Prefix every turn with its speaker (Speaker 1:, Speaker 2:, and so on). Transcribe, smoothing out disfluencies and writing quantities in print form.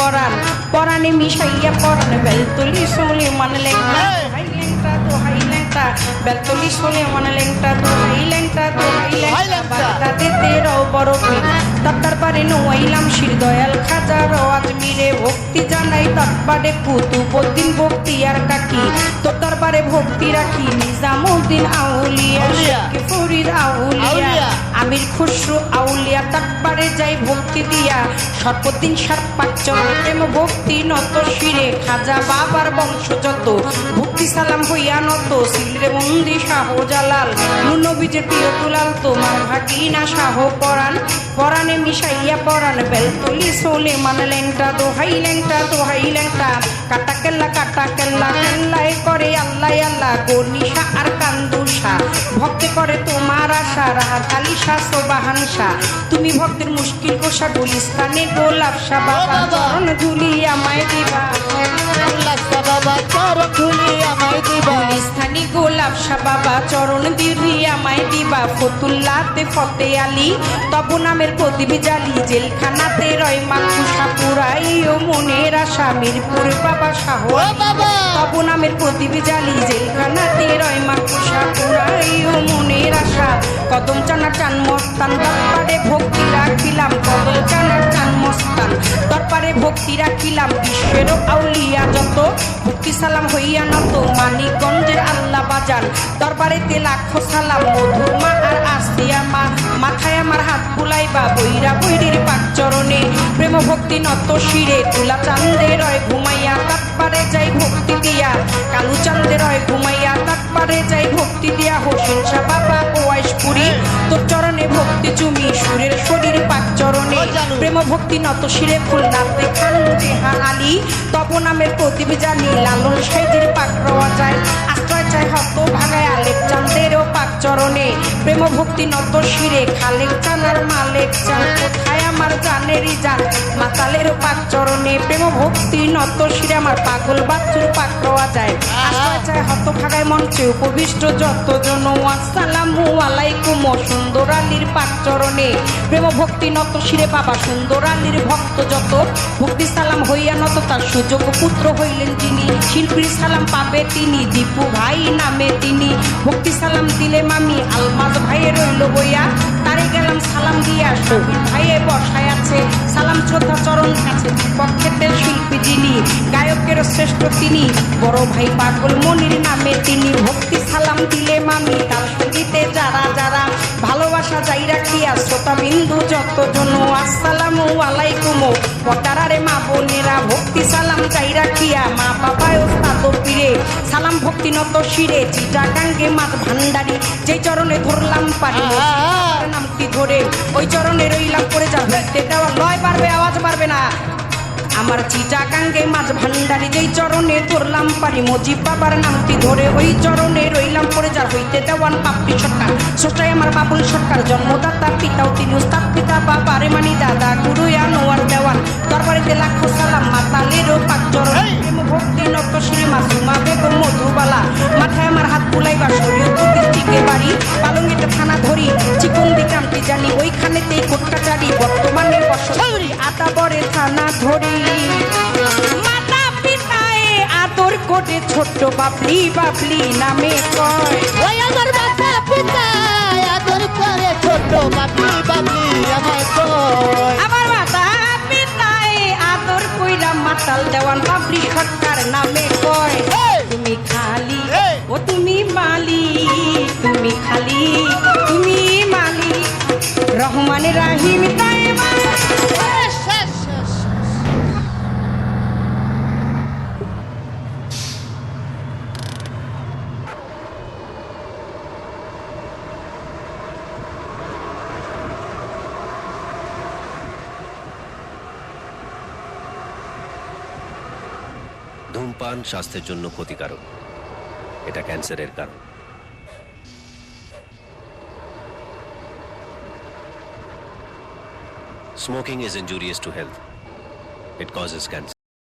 Speaker 1: পরাণ পরাণে মিশাইয়া পরাণ বেলতলি সোলে মান লেংটা দোহাই লেংটা দোহাই লেংটা বেলতলি সোলে মান লেংটা দোহাই লেংটা দোহাই লেংটা বাগদাদেতে রও বড় পীর তার দরবারে নোয়াইলাম শির দয়াল খাজা আজমিরে ভক্তি জানাই দরবারে কুতুবউদ্দিন ভক্তি আর কাকি তোর দরবারে ভক্তি রাখি নিজামউদ্দিন আউলিয়া শেখ ফরিদ আউলিয়া আমির খুসরু আউলিয়া দরবারে যাই ভক্তি দিয়া সর্বদিন সর্বাচ্চর প্রেম ভক্তি নত শিরে খাজা বাবার বংশ যত ভক্তি সালাম হইয়া নত সিলরে বন্দি শাহজালাল নবীজের প্রিয় দুলাল তোমার ভাগিনা শাহ পরাণ পরাণে মিশাইয়া পরাণ বেলতলি সোলে মান লেংটা দোহাই লেংটা কাটা কেল্লা কেল্লায় করে আল্লাহ আল্লাহ গনিশা আর কান্দুষা ভক্তে করে তোমার আশা রাহাত আলী শাহ সোবাহান শাহ তুমি ভক্তের মুশকিল কোষা গুলিস্তানে গোলাপ শাহ বাবা চরণ ধুলি আমায় দিবা বাবা চরণ ধুলি আমায় দিবা গুলিস্তানি গোলাপ শাহ বাবা চরণ ধুলি আমায় দিবা ফতুল্লাতে ফতে আলী তব নামের প্রদীপ জালি জেলখানাতে রয় মাকুষা পুরাই ও মনের আশা মিরপুর বাবা শাহ তব নামের প্রদীপ জালি জেলখানাতে রয় মাকুষা পুরাই ও মনের আশা কদম চানার চান মস্তান দরবারে ভক্তি রাখিলাম কদম চানার চান মস্তান দরবারে ভক্তি রাখিলাম বিশ্বের আউলিয়া যত ভক্তি সালাম হইয়া নত মানিকগঞ্জের আল্লাহ বাজান দরবারেতে লাখো সালাম মধুর মা আর আসিয়া মা মাথায় আমার হাত বুলাইবা বৈরা বৈরির পাক চরণে প্রেম ভক্তি নত শিরে তুলা চান্দে রয় ঘুমাইয়া দরবারে যাই ভক্তি দিয়া কালু চান্দে রয় ঘুমাইয়া দরবারে যাই ভক্তি দিয়া হোসেন শাহ বাবা ওয়াইশপুরি তোর চরণে ভক্তি চুমি সুরের শরীর পাক চরণে প্রেম ভক্তি নত শিরে খুলনাতে খান জেহা আলী তব নামের প্রদীপ জানি লালন সাইজির পাক রওয়া যায় আশ্রয় চাই হত ভাগায় আলেক চান্দেরও পাক চরণে প্রেম ভক্তি নত শিরে খালেক চানার মালেক চান কোথায় আমার জানেরই জান মাতালের পাক চরণে প্রেম ভক্তি নত শিরে আমার পাগল বাচ্চুর পাক রওয়া যায় আশ্রয় চাই হত ভাগায় মঞ্চে উপবিষ্ট যতজন আসসালামু আলাইকুম সুন্দর আলীর পাক চরণে প্রেম ভক্তি নত শিরে বাবা সুন্দর আলীর ভক্ত যত ভক্তি সালাম হইয়া নত তার সুযোগ পুত্র হইলেন যিনি শিল্পীর সালাম পাবে তিনি দীপু ভাই নামে তিনি ভক্তি সালাম দিলে মামি আলমাজ ভাইয়ে রইল বইয়া তারে গেলাম সালাম দিয়া শহীদ ভাইয়ে বসায় আছে সালাম শ্রদ্ধা চরণ কাছে পক্ষেতে শিল্পী যিনি গায়কের শ্রেষ্ঠ তিনি বড় ভাই পাগল মনির নামে তিনি ভক্তি সালাম দিলে মামি তার সঙ্গীতে যারা যারা ভালোবাসা যাই রাখিয়া শ্রোতা বিন্দু যতজন আসসালামু আলাইকুম পটারারে মা বোনেরা ভক্তি সালাম যাই রাখিয়া মা বাবায় ওস্তাদ পীরে সালাম ভক্তি নত শিরে চিটাগাঙ্গে মাছ ভান্ডারি যেই চরণে ধরলাম পারি নামটি ধরে ওই চরণে রইলাম পড়ে যা হইতে দেওয়া লয় পারবে আওয়াজ পারবে না আমার চিটাগাঙ্গে মাছ ভান্ডারি যেই চরণে ধরলাম পারি মজিব বাবার নামটি ধরে ওই চরণে রইলাম পড়ে যা হইতে দেওয়ান পাপড়ি সরকার সোটাই আমার বাবুল সরকার জন্মদাতা পিতাও তিনি উস্তাদ পিতা বাবারে মানি দাদা গুরু আনোয়ার দেওয়ান দরবারেতে লাখো সালাম মাতালেরও পাক চরণ ভক্তি নত শ্রী মাসুমা বেগম মধুবালা মাথায় আমার হাত বুলাইবা শরীয়তুদ্দিন টিকে বাড়ি পালঙ্গিতে থানা ধরি চিকন্দি গ্রামটি জানি ওইখানেতেই কোটকাচারি বর্তমানে বসরি আতাবরে থানা ধরি মাতা পিতায় আদর করে ছোট্ট বাবলি বাবলি নামে কয়
Speaker 2: ওই আমার মাতা পিতায় আদর করে ছোট্ট বাবলি বাবলি আমায় কয়
Speaker 1: আমার মাতা পিতায় আদর কইরা মাতাল দেওয়ান বাবলি সরকার নামে কয় তুমি খালি ও তুমি মালি তুমি খালি তুমি মালি রহমান রাহিম তাই
Speaker 3: ধূমপান স্বাস্থ্যের জন্য ক্ষতিকারক এটা ক্যান্সারের কারণ smoking is injurious to health. It causes cancer.